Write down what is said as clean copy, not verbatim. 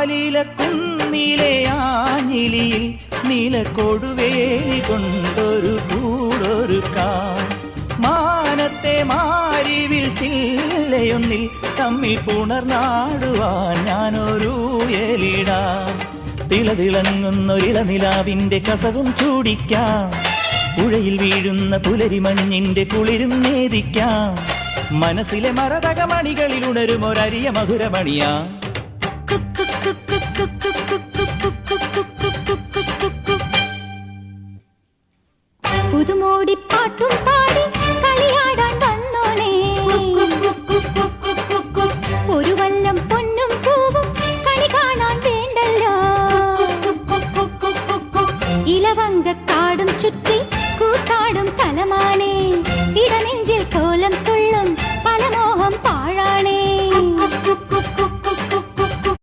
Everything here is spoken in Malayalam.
ആലിലക്കുന്നിലെ ആഞ്ഞിലിയിൽ നീലക്കൊടുവേലി കൊണ്ടൊരു കൂടൊരുക്കാം. മാനത്തെ മാരിവിൽ ചില്ലയൊന്നിൽ തമ്മിൽ പുണർന്നാടുവാൻ ഞാനൊരു എലിടാം. തിളതിളങ്ങുന്നൊരില നിലാവിന്റെ കസവും ചൂടിക്കാം. പുഴയിൽ വീഴുന്ന പുലരിമഞ്ഞിന്റെ കുളിരും നേദിക്കാം. മനസ്സിലെ മരതകമണികളിൽ ഉണരുമൊരരിയ മധുരമണിയാ. പുതുമോടിപ്പാട്ടും പാടി കളിയാടാൻ വന്നോളേ. ഒരു വല്ലം പൊന്നും പൂവും കണി കാണാൻ വേണ്ടല്ലോ. ഇലവങ്കക്കാടും ചുറ്റി